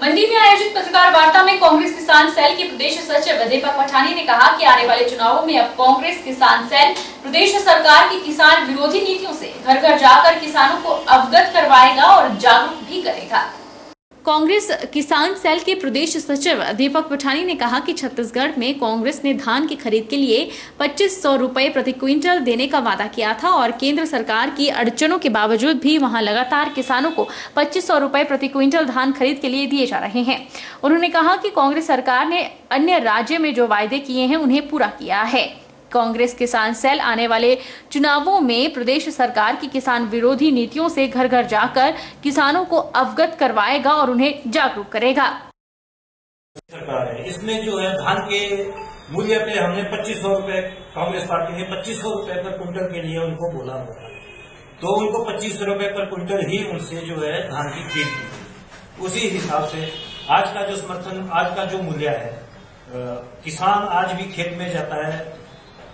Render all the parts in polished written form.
मंडी में आयोजित पत्रकार वार्ता में कांग्रेस किसान सेल के प्रदेश सचिव दीपक पठानी ने कहा कि आने वाले चुनावों में अब कांग्रेस किसान सेल प्रदेश सरकार की किसान विरोधी नीतियों से घर घर जाकर किसानों को अवगत करवाएगा और जागरूक भी करेगा। कांग्रेस किसान सेल के प्रदेश सचिव दीपक पठानी ने कहा कि छत्तीसगढ़ में कांग्रेस ने धान की खरीद के लिए 2500 रुपए प्रति क्विंटल देने का वादा किया था और केंद्र सरकार की अड़चनों के बावजूद भी वहां लगातार किसानों को 2500 रुपए प्रति क्विंटल धान खरीद के लिए दिए जा रहे हैं। उन्होंने कहा कि कांग्रेस सरकार ने अन्य राज्य में जो वायदे किए हैं उन्हें पूरा किया है। कांग्रेस किसान सेल आने वाले चुनावों में प्रदेश सरकार की किसान विरोधी नीतियों से घर घर जाकर किसानों को अवगत करवाएगा और उन्हें जागरूक करेगा। सरकार है, इसमें जो है धान के मूल्य पे हमने 2500 रुपए, कांग्रेस पार्टी ने 2500 रुपए पर क्विंटल के लिए उनको बोला हुआ था, तो उनको 2500 रुपए पर क्विंटल ही उनसे जो है धान की खरीद की। उसी हिसाब से आज का जो समर्थन, आज का जो मूल्य है, किसान आज भी खेत में जाता है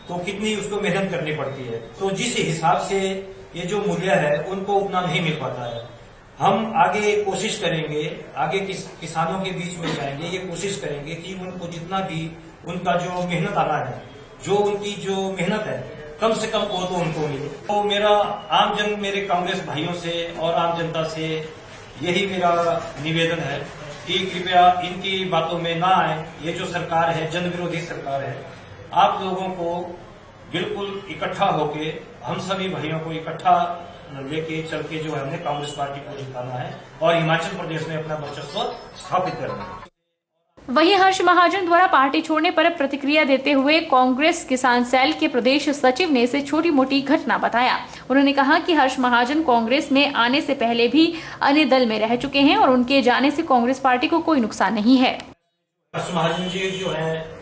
तो कितनी उसको मेहनत करनी पड़ती है, तो जिस हिसाब से ये जो मूल्य है उनको उतना नहीं मिल पाता है। हम आगे कोशिश करेंगे, आगे किसानों के बीच में जाएंगे, ये कोशिश करेंगे कि उनको जितना भी उनका जो मेहनत आना है, जो उनकी जो मेहनत है, कम से कम वो तो उनको मिले। तो मेरा आमजन, मेरे कांग्रेस भाइयों से और आम जनता से यही मेरा निवेदन है कि कृपया इनकी बातों में ना आए। ये जो सरकार है जन विरोधी सरकार है, आप लोगों को बिल्कुल इकट्ठा होके, हम सभी भाइयों को इकट्ठा लेके चल के जो है हमने कांग्रेस पार्टी को जिताना है और हिमाचल प्रदेश में अपना वर्चस्व स्थापित करना है। वहीं हर्ष महाजन द्वारा पार्टी छोड़ने पर प्रतिक्रिया देते हुए कांग्रेस किसान सेल के प्रदेश सचिव ने इसे छोटी मोटी घटना बताया। उन्होंने कहा कि हर्ष महाजन कांग्रेस में आने से पहले भी अन्य दल में रह चुके हैं और उनके जाने से कांग्रेस पार्टी को कोई नुकसान नहीं है। हर्ष महाजन जी जो है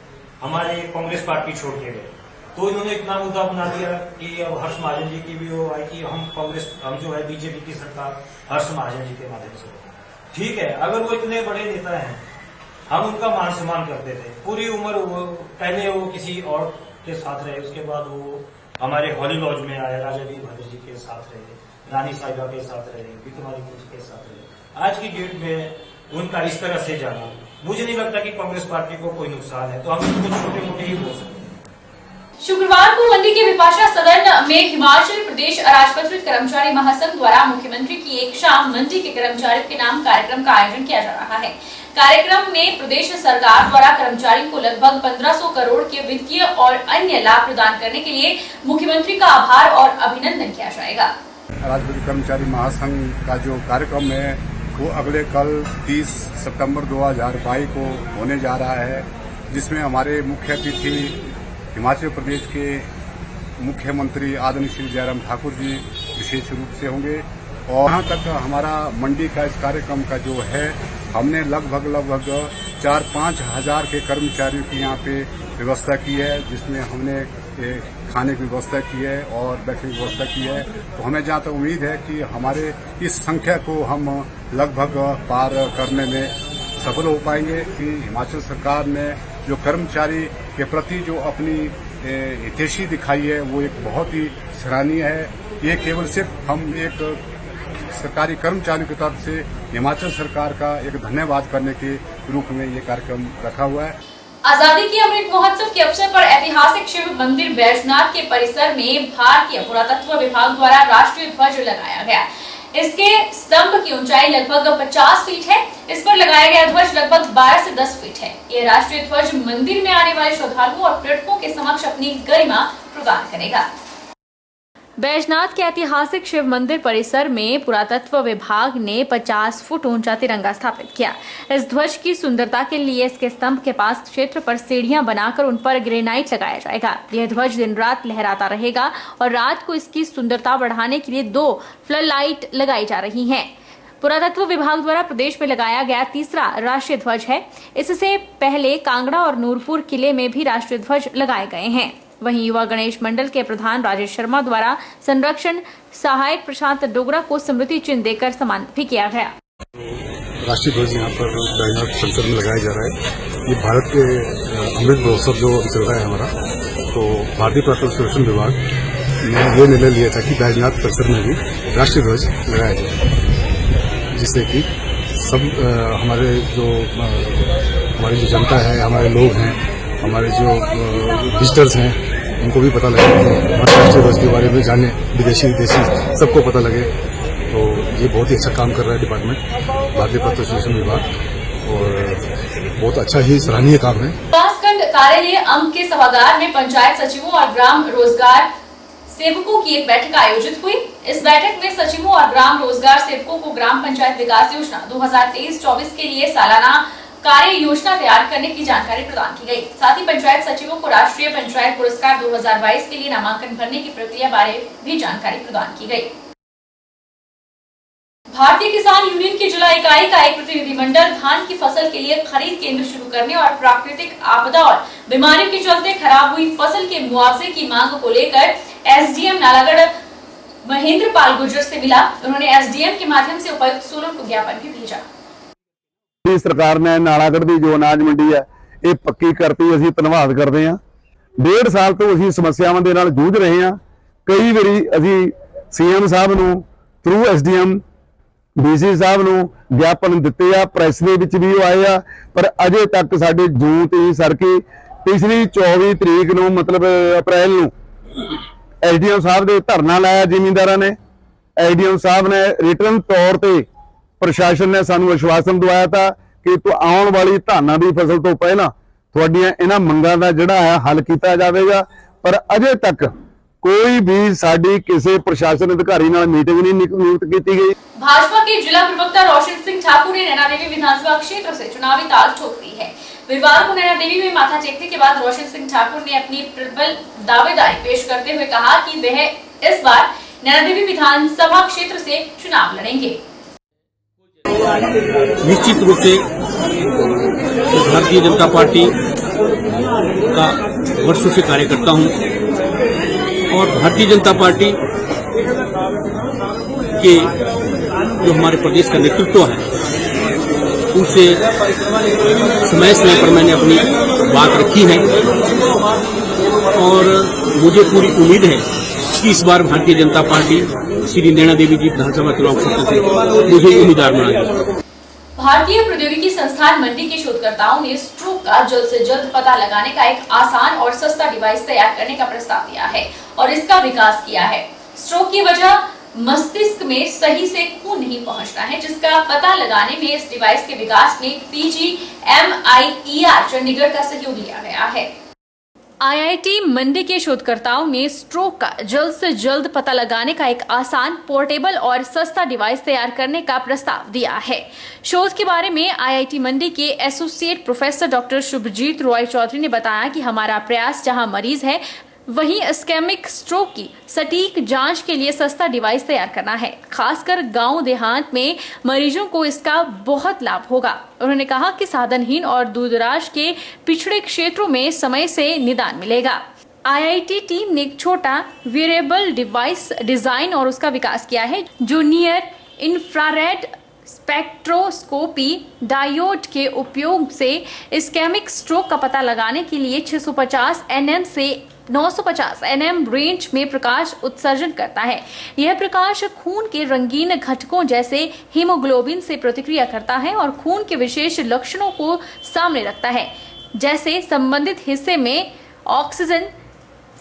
हमारे कांग्रेस पार्टी छोड़ के गए, तो इन्होंने इतना मुद्दा बना दिया कि अब हर्ष महाजन जी की भी वो आई कि हम जो है बीजेपी की सरकार हर्ष महाजन जी के माध्यम से। ठीक है, अगर वो इतने बड़े नेता हैं, हम उनका मान सम्मान करते थे पूरी उम्र। वो पहले वो किसी और के साथ रहे, उसके बाद वो हमारे हॉली लॉज में आए, राजा वीरभद्र जी के साथ रहे, रानी साहिबा के साथ रहे, विक्रमादित्य जी के साथ रहे। आज की डेट में उनका इस तरह से जाना, मुझे नहीं लगता कि कांग्रेस पार्टी को कोई नुकसान है, तो हम इसको छोटे मोटे ही बोल सकते हैं। शुक्रवार को मंडी के विपाशा सदन में हिमाचल प्रदेश अराजपत्रित कर्मचारी महासंघ द्वारा मुख्यमंत्री की एक शाम मंडी के कर्मचारियों के नाम कार्यक्रम का आयोजन किया जा रहा है। कार्यक्रम में प्रदेश सरकार द्वारा कर्मचारियों को लगभग 1500 करोड़ के वित्तीय और अन्य लाभ प्रदान करने के लिए मुख्यमंत्री का आभार और अभिनंदन किया जाएगा। अराजपत्रित कर्मचारी महासंघ का जो कार्यक्रम है वो अगले कल 30 सितंबर 2022 को होने जा रहा है, जिसमें हमारे मुख्य अतिथि हिमाचल प्रदेश के मुख्यमंत्री आदरणीय श्री जयराम ठाकुर जी विशेष रूप से होंगे। और यहाँ तक हमारा मंडी का इस कार्यक्रम का जो है, हमने लगभग 4-5 हजार के कर्मचारियों की यहाँ पे व्यवस्था की है, जिसमें हमने खाने की व्यवस्था की है और बैठने की व्यवस्था की है। तो हमें जहाँ तक उम्मीद है कि हमारे इस संख्या को हम लगभग पार करने में सफल हो पाएंगे कि हिमाचल सरकार ने जो कर्मचारी के प्रति जो अपनी हितैषी दिखाई है वो एक बहुत ही सराहनीय है। ये केवल सिर्फ हम एक सरकारी कर्मचारियों की तरफ से हिमाचल सरकार का एक धन्यवाद करने के रूप में ये कार्यक्रम रखा हुआ है। आजादी के अमृत महोत्सव के अवसर पर ऐतिहासिक शिव मंदिर बैजनाथ के परिसर में भारतीय पुरातत्व विभाग द्वारा राष्ट्रीय ध्वज लगाया गया। इसके स्तंभ की ऊंचाई लगभग 50 फीट है। इस पर लगाया गया ध्वज लगभग 12 से 10 फीट है। यह राष्ट्रीय ध्वज मंदिर में आने वाले श्रद्धालुओं और पर्यटकों के समक्ष अपनी गरिमा प्रदान करेगा। बैजनाथ के ऐतिहासिक शिव मंदिर परिसर में पुरातत्व विभाग ने 50 फुट ऊंचा तिरंगा स्थापित किया। इस ध्वज की सुंदरता के लिए इसके स्तंभ के पास क्षेत्र पर सीढ़ियां बनाकर उन पर ग्रेनाइट लगाया जाएगा। यह ध्वज दिन रात लहराता रहेगा और रात को इसकी सुंदरता बढ़ाने के लिए 2 फ्लड लाइट लगाई जा रही हैं। पुरातत्व विभाग द्वारा प्रदेश में लगाया गया तीसरा राष्ट्रीय ध्वज है। इससे पहले कांगड़ा और नूरपुर किले में भी राष्ट्रीय ध्वज लगाए गए हैं। वहीं युवा गणेश मंडल के प्रधान राजेश शर्मा द्वारा संरक्षण सहायक प्रशांत डोगरा को स्मृति चिन्ह देकर सम्मानित भी किया गया। राष्ट्रीय ध्वज यहाँ पर बैजनाथ परिसर में लगाया जा रहा है। ये भारत के अमृत महोत्सव जो चल रहा है हमारा, तो भारतीय पुरातत्व सर्वेक्षण विभाग ने ये निर्णय लिया था कि बैजनाथ परिसर में भी राष्ट्रीय ध्वज लगाया जाए, जिससे कि सब हमारे जो हमारी जो जनता है, हमारे लोग हैं, हमारे जो विजिटर्स हैं, उनको भी पता लगे, हमारे राष्ट्रीय ध्वज के बारे में जाने, विदेशी सबको पता लगे। तो ये बहुत ही अच्छा काम कर रहा है डिपार्टमेंट, भारतीय पत्र एसोसिएशन विभाग, और बहुत अच्छा ही सराहनीय काम है। विकासखंड कार्यालय अंब के सभागार में पंचायत सचिवों और ग्राम रोजगार सेवकों की एक बैठक आयोजित हुई। इस बैठक में सचिवों और ग्राम रोजगार सेवकों को ग्राम पंचायत विकास योजना 2023-24 के लिए सालाना कार्य योजना तैयार करने की जानकारी प्रदान की गई। साथ ही पंचायत सचिवों को राष्ट्रीय पंचायत पुरस्कार 2022 के लिए नामांकन भरने की प्रक्रिया बारे भी जानकारी प्रदान की गई। भारतीय किसान यूनियन की जिला इकाई का एक प्रतिनिधिमंडल धान की फसल के लिए खरीद केंद्र शुरू करने और प्राकृतिक आपदा और बीमारियों के चलते खराब हुई फसल के मुआवजे की मांग को लेकर एसडीएम नालागढ़ महेंद्र पाल गुर्जर से मिला। उन्होंने एसडीएम के माध्यम से उपायुक्त सोलन को ज्ञापन भी भेजा। सरकार ने नालागढ़ ਦੀ ਜੋ ਅਨਾਜ ਮੰਡੀ ਹੈ ਇਹ ਪੱਕੀ ਕਰਤੀ, ਅਸੀਂ ਧੰਨਵਾਦ ਕਰਦੇ ਹਾਂ। 1.5 ਸਾਲ ਤੋਂ ਅਸੀਂ ਸਮੱਸਿਆਵਾਂ ਦੇ ਨਾਲ ਜੂਝ ਰਹੇ ਹਾਂ। ਕਈ ਵਾਰੀ ਅਸੀਂ ਸੀਐਮ ਸਾਹਿਬ ਨੂੰ ਥਰੂ ਐਸਡੀਐਮ ਡੀਸੀ ਸਾਹਿਬ ਨੂੰ ਗਿਆਪਨ ਦਿੱਤੇ ਆ, ਪ੍ਰੈਸ ਦੇ ਵਿੱਚ ਵੀ ਉਹ ਆਏ ਆ, ਪਰ ਅਜੇ ਤੱਕ ਸਾਡੇ ਜੂਨ ਤੇ ਹੀ ਸਰਕੀ। ਪਿਛਲੀ 24 ਤਰੀਕ ਨੂੰ ਮਤਲਬ ਅਪ੍ਰੈਲ ਨੂੰ ਐਸਡੀਐਮ ਸਾਹਿਬ ਦੇ ਧਰਨਾ ਲਾਇਆ ਜ਼ਿਮੀਂਦਾਰਾਂ ਨੇ। ਐਸਡੀਐਮ ਸਾਹਿਬ ਨੇ ਰਿਟਰਨ ਤੌਰ ਤੇ ਪ੍ਰਸ਼ਾਸਨ ਨੇ ਸਾਨੂੰ ਵਿਸ਼ਵਾਸਨ ਦਵਾਇਆ था ਕਿ ਆਉਣ ਵਾਲੀ ਧਾਨਾਂ ਦੀ ਫਸਲ ਤੋਂ ਪਹਿਲਾਂ ਤੁਹਾਡੀਆਂ ਇਹਨਾਂ ਮੰਗਾਂ ਦਾ ਜਿਹੜਾ ਹੈ ਹੱਲ ਕੀਤਾ ਜਾਵੇਗਾ, ਪਰ ਅਜੇ ਤੱਕ कोई भी साड़ी किसी प्रशासन अधिकारी नाल मीटिंग नहीं नियुक्त की गई। भाजपा के जिला प्रवक्ता रोशन सिंह ठाकुर ने नैना देवी विधानसभा क्षेत्र से चुनावी ताल ठोक दी है। बुधवार को नैना देवी में माथा टेकने के बाद रोशन सिंह ठाकुर ने अपनी प्रबल दावेदारी पेश करते हुए कहा कि वह इस बार नैना देवी विधानसभा क्षेत्र से चुनाव लड़ेंगे। निश्चित रूप से भारतीय जनता पार्टी का वर्षों से कार्यकर्ता हूं और भारतीय जनता पार्टी के जो हमारे प्रदेश का नेतृत्व है उनसे समय समय पर मैंने अपनी बात रखी है और मुझे पूरी उम्मीद है कि इस बार भारतीय जनता पार्टी श्री नैना देवी जी विधानसभा चुनाव क्षेत्र से मुझे उम्मीदवार बनाएगी। भारतीय प्रौद्योगिकी संस्थान मंडी के शोधकर्ताओं ने स्ट्रोक का जल्द से जल्द पता लगाने का एक आसान और सस्ता डिवाइस तैयार करने का प्रस्ताव दिया है और इसका विकास किया है। स्ट्रोक की वजह मस्तिष्क में सही से खून नहीं पहुंचना है, जिसका पता लगाने में इस डिवाइस के विकास में PGMIER चंडीगढ़ का सहयोग लिया गया है। आईआईटी मंडी के शोधकर्ताओं ने स्ट्रोक का जल्द से जल्द पता लगाने का एक आसान, पोर्टेबल और सस्ता डिवाइस तैयार करने का प्रस्ताव दिया है। शोध के बारे में आईआईटी मंडी के associate professor doctor Shubhajit Roy Chowdhury ने बताया कि हमारा प्रयास जहां मरीज है वहीं इस्केमिक स्ट्रोक की सटीक जांच के लिए सस्ता डिवाइस तैयार करना है। खासकर गांव देहात में मरीजों को इसका बहुत लाभ होगा। उन्होंने कहा कि साधनहीन और दूरदराज के पिछड़े क्षेत्रों में समय से निदान मिलेगा। आईआईटी टीम ने एक छोटा वेरिएबल डिवाइस डिजाइन और उसका विकास किया है जो नियर इंफ्रारेड स्पेक्ट्रोस्कोपी डायोड के उपयोग से इस्केमिक स्ट्रोक का पता लगाने के लिए 650 nm से 950 nm रेंज में प्रकाश उत्सर्जन करता है। यह प्रकाश खून के रंगीन घटकों जैसे हीमोग्लोबिन से प्रतिक्रिया करता है और खून के विशेष लक्षणों को सामने रखता है, जैसे संबंधित हिस्से में ऑक्सीजन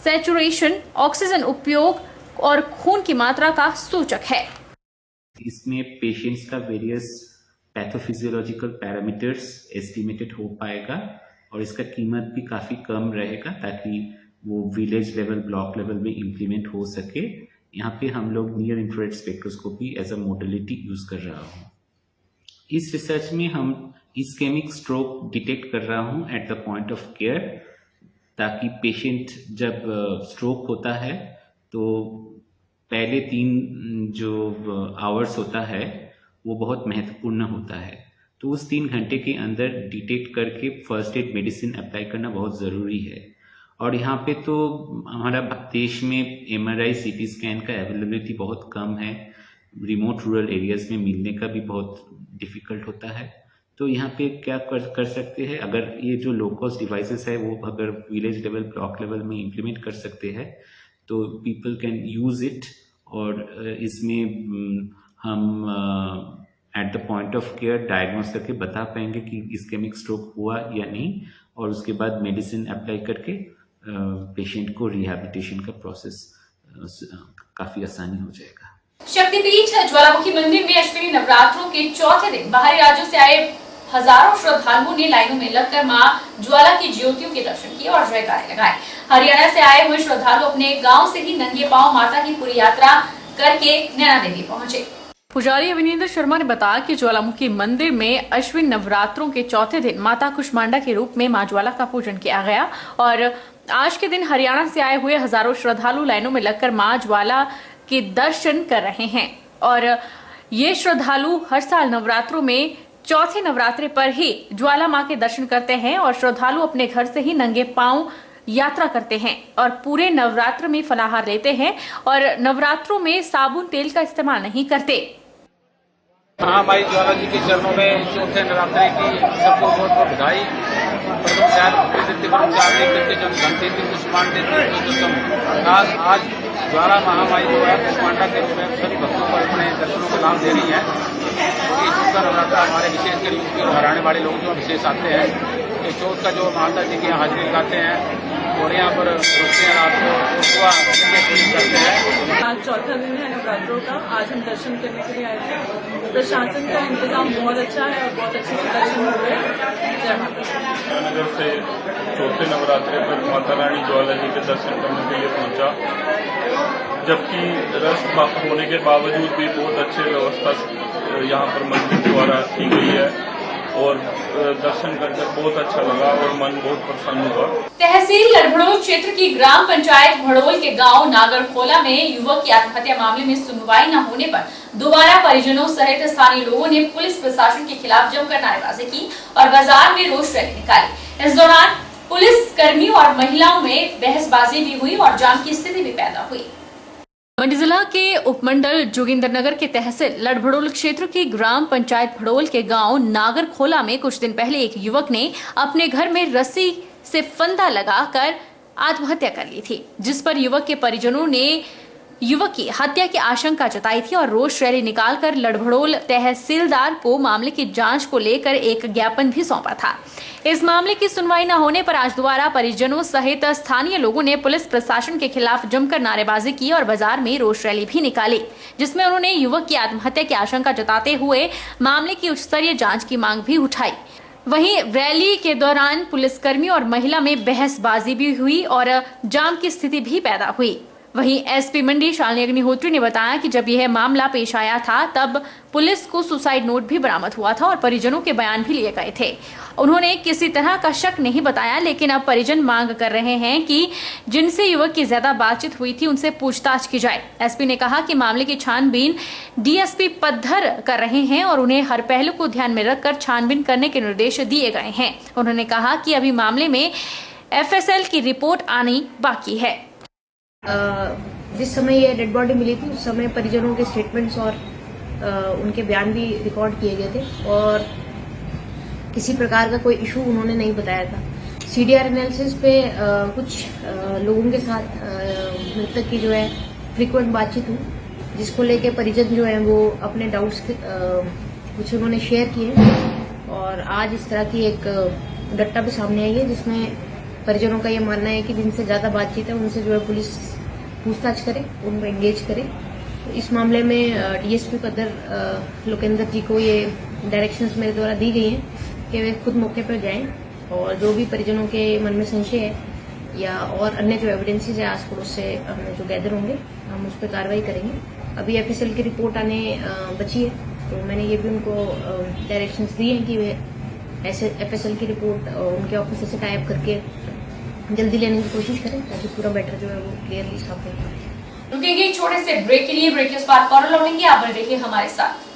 सैचुरेशन, ऑक्सीजन उपयोग और खून की मात्रा का सूचक है। इसमें पेशेंट्स का वेरियस पैथोफिजियोलॉजिकल पैरामीटर्स एस्टिमेटेड हो पाएगा और इसका कीमत भी काफी कम रहेगा ताकि वो विलेज लेवल, ब्लॉक लेवल में इम्प्लीमेंट हो सके। यहाँ पे हम लोग near infrared spectroscopy as a modality use कर रहा हूँ। इस रिसर्च में हम इस्केमिक स्ट्रोक डिटेक्ट कर रहा हूँ eight the point of care, ताकि पेशेंट जब स्ट्रोक होता है तो पहले 3 जो आवर्स होता है वो बहुत महत्वपूर्ण होता है, तो उस 3 घंटे के अंदर डिटेक्ट करके फर्स्ट एड मेडिसिन अप्लाई करना बहुत ज़रूरी है। और यहाँ पे तो हमारा देश में MRI CT स्कैन का अवेलेबिलिटी बहुत कम है, रिमोट रूरल एरियाज में मिलने का भी बहुत डिफिकल्ट होता है। तो यहाँ पे क्या कर सकते हैं, अगर ये जो लो कॉस्ट डिवाइसेस है वो अगर विलेज लेवल, ब्लॉक लेवल में इम्प्लीमेंट कर सकते हैं तो पीपल कैन यूज इट। और इसमें हम at at the point of care diagnose करके बता पाएंगे कि इस्केमिक स्ट्रोक हुआ या नहीं, और उसके बाद मेडिसिन अप्लाई करके पेशेंट को रिहैबिलिटेशन का प्रोसेस काफी आसानी हो जाएगा। शक्तिपीठ ज्वालामुखी मंदिर में अश्विनी नवरात्रों के चौथे दिन बाहरी राज्यों से आए हजारों श्रद्धालुओं ने लाइनों में लगकर मां ज्वाला की ज्योतियों के दर्शन किए और जयकारे लगाए। हरियाणा से आए हुए श्रद्धालु अपने गांव से ही नंगे पांव माता की पूरी यात्रा करके नैना देवी पहुंचे। पुजारी अविनेंद्र शर्मा ने बताया कि ज्वालामुखी मंदिर में अश्विन नवरात्रों के चौथे दिन माता कुष्मांडा के रूप में मां ज्वाला का पूजन किया गया और आज के दिन हरियाणा से आए हुए हजारों श्रद्धालु लाइनों में लगकर मां ज्वाला के दर्शन कर रहे हैं। और ये श्रद्धालु हर साल नवरात्रों में चौथे नवरात्रे पर ही ज्वाला मां के दर्शन करते हैं और श्रद्धालु अपने घर से ही नंगे पांव यात्रा करते हैं और पूरे नवरात्र में फलाहार लेते हैं और नवरात्रों में साबुन तेल का इस्तेमाल नहीं करते। महामाई ज्वाला जी के चरणों में चौथे नवरात्रे की सबको बहुत बहुत बधाई। आज ज्वाला महामाई जो है कुष्मांडा के रूप में सभी भक्तों को अपने दर्शनों का लाभ दे रही है। चौथा नवरात्रा हमारे विशेष कर यूपी और हरियाणा वाले लोग जो विशेष आते हैं, ये चौथ का जो माता जी के यहाँ हाजिरी लगाते हैं और यहाँ पर रुकते हैं, रात को सुबह करते हैं। आज चौथा दिन है नवरात्रों का, आज हम दर्शन करने के लिए आए थे। प्रशासन का इंतजाम बहुत अच्छा है और बहुत अच्छे से दर्शन हो रहे हैं। जय माता। नगर से चौथे नवरात्रे पर माता रानी ज्वाला जी के दर्शन करने के लिए पहुंचा, जबकि रश होने के बावजूद भी बहुत अच्छी व्यवस्था यहाँ पर मंदिर द्वारा की गई है और दर्शन करके बहुत अच्छा लगा और मन बहुत प्रसन्न हुआ। तहसील लड़भड़ोल क्षेत्र की ग्राम पंचायत भड़ोल के गांव नागरखोला में युवक की आत्महत्या मामले में सुनवाई न होने पर दोबारा परिजनों सहित स्थानीय लोगों ने पुलिस प्रशासन के खिलाफ जमकर नारेबाजी की और बाजार में रोष रैली निकाली। इस दौरान पुलिस कर्मियों और महिलाओं में बहसबाजी भी हुई और जाम की स्थिति भी पैदा हुई। मंडी जिला के उपमंडल जोगिंदरनगर के तहसील लड़भड़ोल क्षेत्र की ग्राम पंचायत भड़ोल के गांव नागरखोला में कुछ दिन पहले एक युवक ने अपने घर में रस्सी से फंदा लगाकर आत्महत्या कर ली थी, जिस पर युवक के परिजनों ने युवक की हत्या की आशंका जताई थी और रोष रैली निकालकर लड़भड़ोल तहसीलदार को मामले की जांच को लेकर एक ज्ञापन भी सौंपा था। इस मामले की सुनवाई न होने पर आज दोबारा परिजनों सहित स्थानीय लोगों ने पुलिस प्रशासन के खिलाफ जमकर नारेबाजी की और बाजार में रोष रैली भी निकाली, जिसमें उन्होंने युवक की आत्महत्या की आशंका जताते हुए मामले की उच्च स्तरीय जांच की मांग भी उठाई। वहीं रैली के दौरान पुलिसकर्मी और महिला में बहसबाजी भी हुई और जाम की स्थिति भी पैदा हुई। वहीं एसपी मंडी शालिनी अग्निहोत्री ने बताया कि जब यह मामला पेश आया था तब पुलिस को सुसाइड नोट भी बरामद हुआ था और परिजनों के बयान भी लिए गए थे। उन्होंने किसी तरह का शक नहीं बताया, लेकिन अब परिजन मांग कर रहे हैं कि जिनसे युवक की ज्यादा बातचीत हुई थी उनसे पूछताछ की जाए। एसपी ने कहा कि मामले की छानबीन डीएसपी पद्धर कर रहे हैं और उन्हें हर पहलू को ध्यान में रखकर छानबीन करने के निर्देश दिए गए हैं। उन्होंने कहा कि अभी मामले में एफएसएल की रिपोर्ट आनी बाकी है। जिस समय ये डेड बॉडी मिली थी उस समय परिजनों के स्टेटमेंट्स और उनके बयान भी रिकॉर्ड किए गए थे और किसी प्रकार का कोई इशू उन्होंने नहीं बताया था। सीडीआर एनालिसिस पे कुछ लोगों के साथ मृतक की जो है फ्रीक्वेंट बातचीत हुई, जिसको लेके परिजन जो है वो अपने डाउट्स कुछ उन्होंने शेयर किए और आज इस तरह की एक डट्टा भी सामने आई है, जिसमें परिजनों का ये मानना है कि जिनसे ज्यादा बातचीत है उनसे जो है पुलिस पूछताछ करे, उनको एंगेज करे। तो इस मामले में डीएसपी पद्धर लोकेंद्र जी को ये डायरेक्शंस मेरे द्वारा दी गई हैं कि वे खुद मौके पर जाएं और जो भी परिजनों के मन में संशय है या और अन्य जो एविडेंसेज है आस पड़ोस से हमें जो गैदर होंगे हम उस पर कार्रवाई करेंगे। अभी एफएसएल की रिपोर्ट आने बची है, तो मैंने ये भी उनको डायरेक्शंस दिए हैं कि वे ऐसे एफएसएल की रिपोर्ट उनके ऑफिस से टाइप करके जल्दी लेने की कोशिश करें ताकि पूरा मैटर जो है वो क्लियरली साफ हो। रुकेंगे छोटे से ब्रेक के लिए, ब्रेक के बाद फौरन लौटेंगे। आप बने रहिए हमारे साथ।